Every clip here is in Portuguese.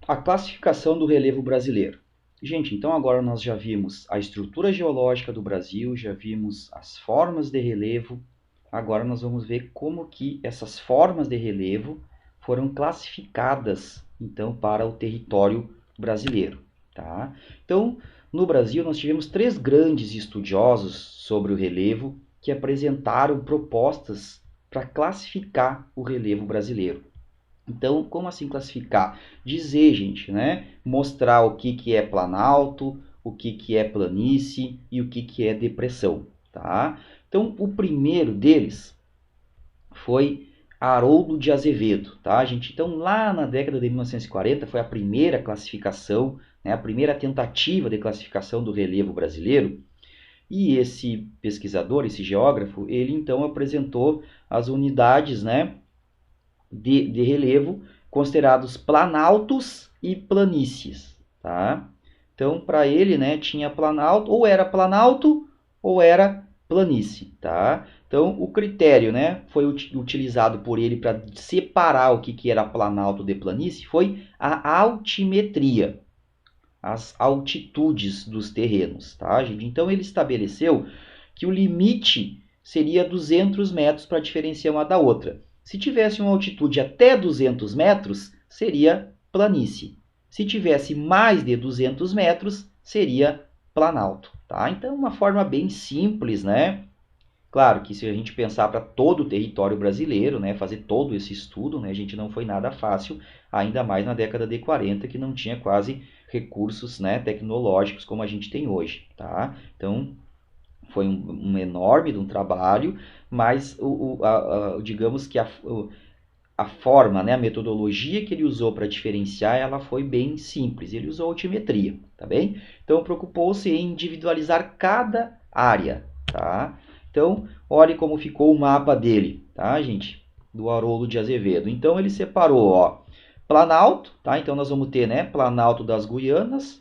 A classificação do relevo brasileiro. Gente, então agora nós já vimos a estrutura geológica do Brasil, já vimos as formas de relevo. Agora nós vamos ver como que essas formas de relevo foram classificadas, então, para o território brasileiro, tá? Então, no Brasil nós tivemos três grandes estudiosos sobre o relevo que apresentaram propostas para classificar o relevo brasileiro. Então, como assim classificar? Dizer, gente, né? Mostrar o que é planalto, o que é planície e o que é depressão, tá? Então, o primeiro deles foi Haroldo de Azevedo, tá, gente? Então, lá na década de 1940 foi a primeira classificação, né, a primeira tentativa de classificação do relevo brasileiro. E esse pesquisador, esse geógrafo, ele então apresentou as unidades, né, de relevo considerados planaltos e planícies, tá? Então, para ele, né, tinha planalto, ou era planície, tá? Então, o critério, né, foi utilizado por ele para separar o que era planalto de planície foi a altimetria, as altitudes dos terrenos, tá, gente? Então, ele estabeleceu que o limite seria 200 metros para diferenciar uma da outra. Se tivesse uma altitude até 200 metros, seria planície. Se tivesse mais de 200 metros, seria planalto, tá? Então, uma forma bem simples, né? Claro que se a gente pensar para todo o território brasileiro, né, fazer todo esse estudo, né, a gente não foi nada fácil, ainda mais na década de 40, que não tinha quase recursos, né, tecnológicos como a gente tem hoje, tá? Então, foi um enorme de um trabalho, mas digamos que a forma, né, a metodologia que ele usou para diferenciar, ela foi bem simples. Ele usou altimetria, tá bem? Então, preocupou-se em individualizar cada área, tá? Então, olhe como ficou o mapa dele, tá, gente? Do Haroldo de Azevedo. Então, ele separou, ó, Planalto, tá? Então, nós vamos ter, né, Planalto das Guianas,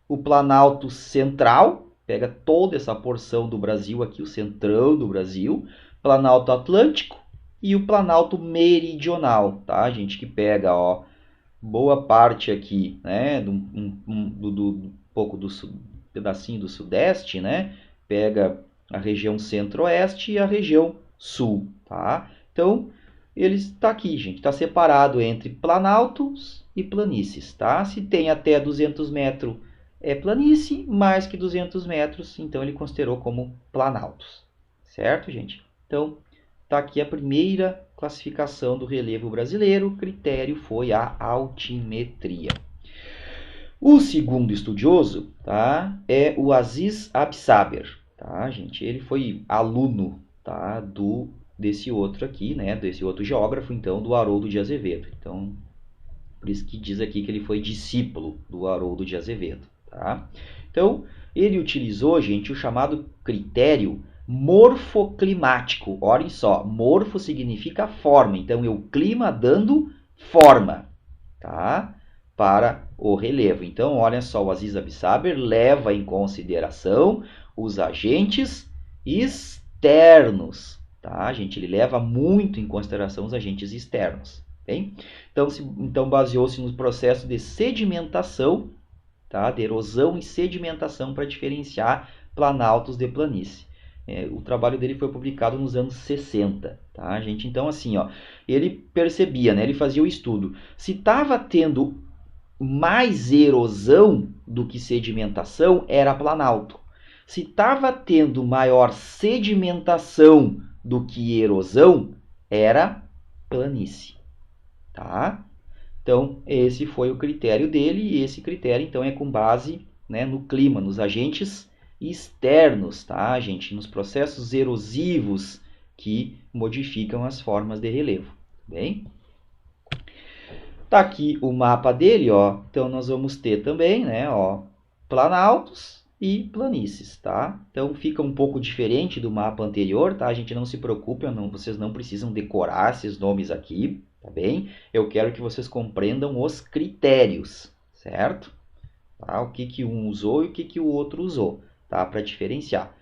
o Planalto Central, pega toda essa porção do Brasil aqui, o centrão do Brasil, Planalto Atlântico e o Planalto Meridional, tá, gente? Que pega, ó, boa parte aqui, né, do pouco do pedacinho do sudeste, né? Pega a região centro-oeste e a região sul, tá? Então, ele está aqui, gente, está separado entre planaltos e planícies, tá? Se tem até 200 metros é planície, mais que 200 metros, então ele considerou como planaltos, certo, gente? Então, tá aqui a primeira classificação do relevo brasileiro, o critério foi a altimetria. O segundo estudioso, tá, é o Aziz Absaber, tá, gente? Ele foi aluno, tá, desse outro aqui, né, desse outro geógrafo, então, do Haroldo de Azevedo. Então, por isso que diz aqui que ele foi discípulo do Haroldo de Azevedo, tá? Então, ele utilizou, gente, o chamado critério morfoclimático. Olhem só, morfo significa forma, então é o clima dando forma, tá? Para o relevo. Então, olha só, o Aziz Absaber leva em consideração os agentes externos, tá, gente? Ele leva muito em consideração os agentes externos, bem? Então baseou-se no processo de sedimentação, tá, de erosão e sedimentação para diferenciar planaltos de planície. O trabalho dele foi publicado nos anos 60, tá, gente? Então, assim, ó, ele percebia, né, ele fazia o estudo. Se estava tendo mais erosão do que sedimentação, era planalto. Se estava tendo maior sedimentação do que erosão, era planície, tá? Então, esse foi o critério dele, e esse critério, então, é com base, né, no clima, nos agentes externos, tá, gente? Nos processos erosivos que modificam as formas de relevo, bem? Tá aqui o mapa dele, ó. Então, nós vamos ter também, né, ó, planaltos e planícies, tá? Então, fica um pouco diferente do mapa anterior, tá? A gente não se preocupe, vocês não precisam decorar esses nomes aqui, tá bem? Eu quero que vocês compreendam os critérios, certo? Tá? O que um usou e o que o outro usou, tá? Para diferenciar,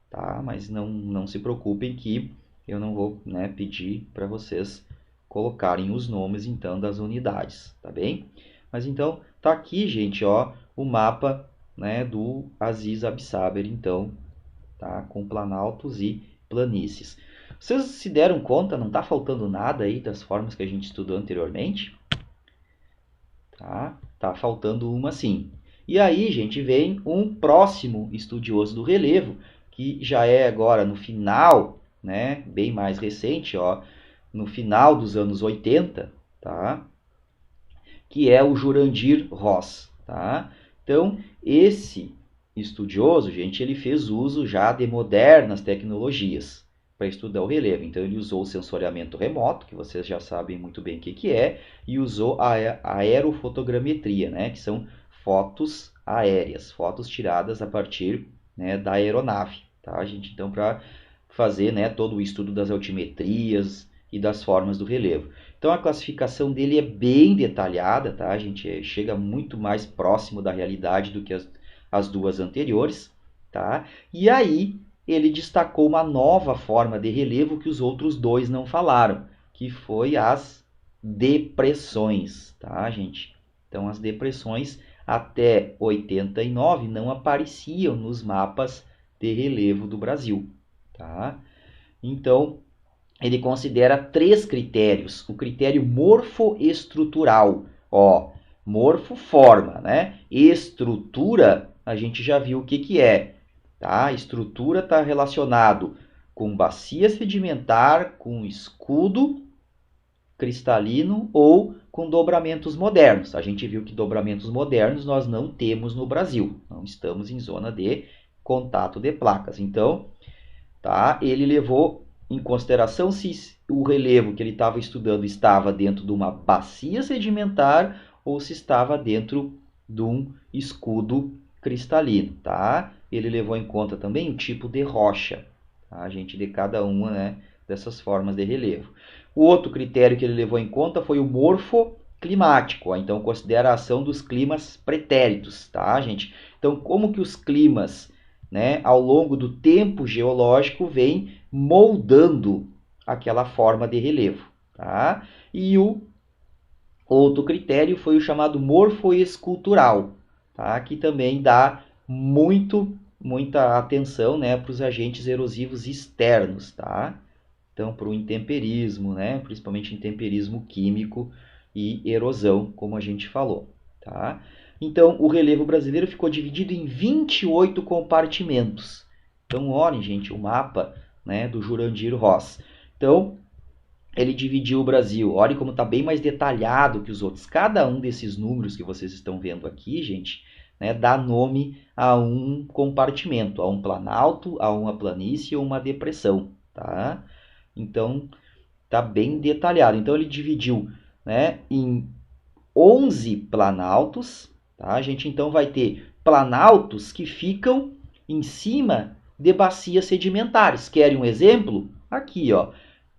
tá? Mas não se preocupem que eu não vou, né, pedir para vocês colocarem os nomes então das unidades, tá bem? Mas então, tá aqui, gente, ó, o mapa, né, do Aziz Absaber, então, tá, com planaltos e planícies. Vocês se deram conta, não está faltando nada aí das formas que a gente estudou anteriormente? Tá faltando uma sim. E aí, gente, vem um próximo estudioso do relevo, que já é agora no final, né, bem mais recente, ó, no final dos anos 80, tá? Que é o Jurandir Ross, tá? Então, esse estudioso, gente, ele fez uso já de modernas tecnologias para estudar o relevo. Então, ele usou o sensoriamento remoto, que vocês já sabem muito bem o que é, e usou a aerofotogrametria, né, que são fotos aéreas, fotos tiradas a partir, né, da aeronave, tá, gente? Então, para fazer, né, todo o estudo das altimetrias e das formas do relevo. Então, a classificação dele é bem detalhada, tá? A gente chega muito mais próximo da realidade do que as duas anteriores, tá? E aí, ele destacou uma nova forma de relevo que os outros dois não falaram, que foi as depressões, tá, gente? Então, as depressões até 89 não apareciam nos mapas de relevo do Brasil, tá? Então, ele considera 3 critérios. O critério morfoestrutural, ó, morfo, forma, né? Estrutura, a gente já viu o que é, tá? Estrutura está relacionado com bacia sedimentar, com escudo cristalino ou com dobramentos modernos. A gente viu que dobramentos modernos nós não temos no Brasil, não estamos em zona de contato de placas. Então, tá? Ele levou em consideração se o relevo que ele estava estudando estava dentro de uma bacia sedimentar ou se estava dentro de um escudo cristalino, tá? Ele levou em conta também o tipo de rocha, tá? A gente de cada uma, né, dessas formas de relevo. O outro critério que ele levou em conta foi o morfoclimático, ó. Então considera a ação dos climas pretéritos, tá, gente? Então como que os climas, né, ao longo do tempo geológico vem moldando aquela forma de relevo, tá? E o outro critério foi o chamado morfoescultural, tá? Que também dá muita atenção, né, para os agentes erosivos externos, tá? Então, para o intemperismo, né, principalmente intemperismo químico e erosão, como a gente falou, tá? Então, o relevo brasileiro ficou dividido em 28 compartimentos. Então, olhem, gente, o mapa, né, do Jurandir Ross. Então, ele dividiu o Brasil. Olhem como está bem mais detalhado que os outros. Cada um desses números que vocês estão vendo aqui, gente, né, dá nome a um compartimento, a um planalto, a uma planície ou uma depressão, tá? Então, está bem detalhado. Então, ele dividiu, né, em 11 planaltos, tá? A gente então vai ter planaltos que ficam em cima de bacias sedimentares. Querem um exemplo? Aqui, ó.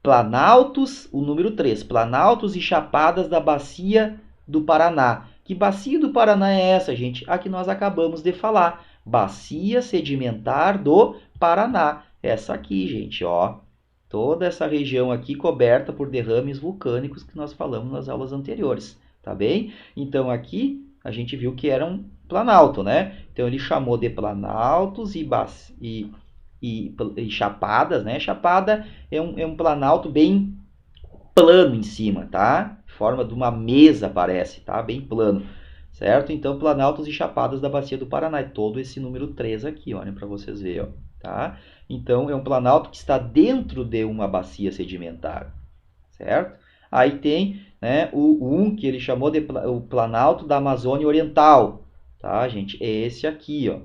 Planaltos, o número 3, planaltos e chapadas da bacia do Paraná. Que bacia do Paraná é essa, gente? A que nós acabamos de falar. Bacia sedimentar do Paraná. Essa aqui, gente, ó. Toda essa região aqui coberta por derrames vulcânicos que nós falamos nas aulas anteriores, tá bem? Então aqui a gente viu que era um planalto, né? Então ele chamou de planaltos e chapadas, né? Chapada é um planalto bem plano em cima, tá? Forma de uma mesa parece, tá? Bem plano, certo? Então planaltos e chapadas da bacia do Paraná, é todo esse número 3 aqui, olhem para vocês verem, ó, tá? Então é um planalto que está dentro de uma bacia sedimentar, certo? Aí tem, né, o que ele chamou de o planalto da Amazônia Oriental, tá, gente? É esse aqui, ó,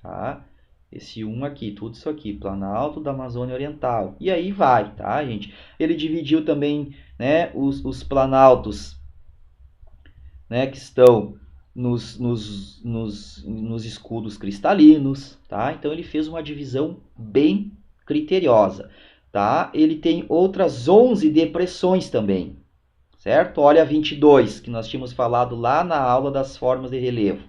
tá? Esse aqui, tudo isso aqui, planalto da Amazônia Oriental. E aí vai, tá, gente? Ele dividiu também, né, os planaltos, né, que estão nos escudos cristalinos, tá? Então ele fez uma divisão bem criteriosa, tá? Ele tem outras 11 depressões também, certo? Olha a 22, que nós tínhamos falado lá na aula das formas de relevo.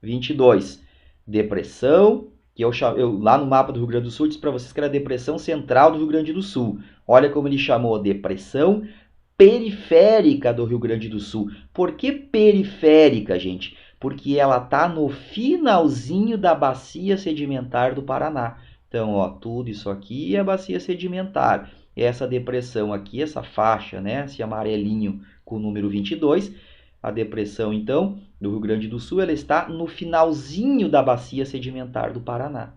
22, depressão, que eu lá no mapa do Rio Grande do Sul disse para vocês que era a depressão central do Rio Grande do Sul. Olha como ele chamou depressão periférica do Rio Grande do Sul. Por que periférica, gente? Porque ela está no finalzinho da bacia sedimentar do Paraná. Então, ó, tudo isso aqui é a bacia sedimentar. Essa depressão aqui, essa faixa, né, esse amarelinho com o número 22, a depressão, então, do Rio Grande do Sul, ela está no finalzinho da bacia sedimentar do Paraná.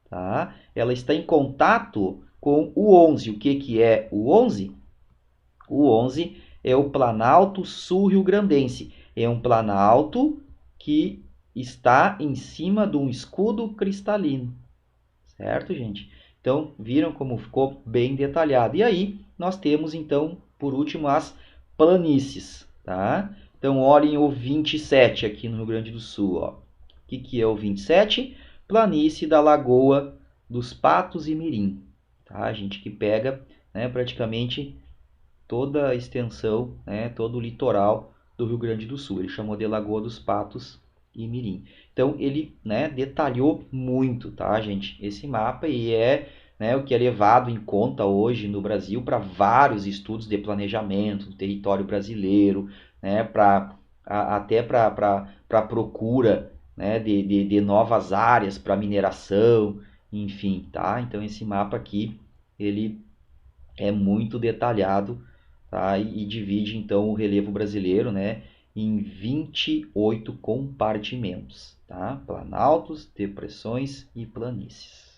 Tá? Ela está em contato com o 11. O que é o 11? O 11 é o Planalto Sul-Rio-Grandense. É um planalto que está em cima de um escudo cristalino. Certo, gente? Então, viram como ficou bem detalhado. E aí, nós temos, então, por último, as planícies. Tá? Então, olhem o 27 aqui no Rio Grande do Sul. Ó. O que é o 27? Planície da Lagoa dos Patos e Mirim. Tá? A gente que pega, né, praticamente toda a extensão, né, todo o litoral do Rio Grande do Sul. Ele chamou de Lagoa dos Patos e Mirim. Então ele, né, detalhou muito, tá, gente, esse mapa e é, né, o que é levado em conta hoje no Brasil para vários estudos de planejamento do território brasileiro, né, até para procura, né, de novas áreas para mineração, enfim, tá? Então esse mapa aqui ele é muito detalhado, tá? E divide então o relevo brasileiro, né, em 28 compartimentos, tá? Planaltos, depressões e planícies.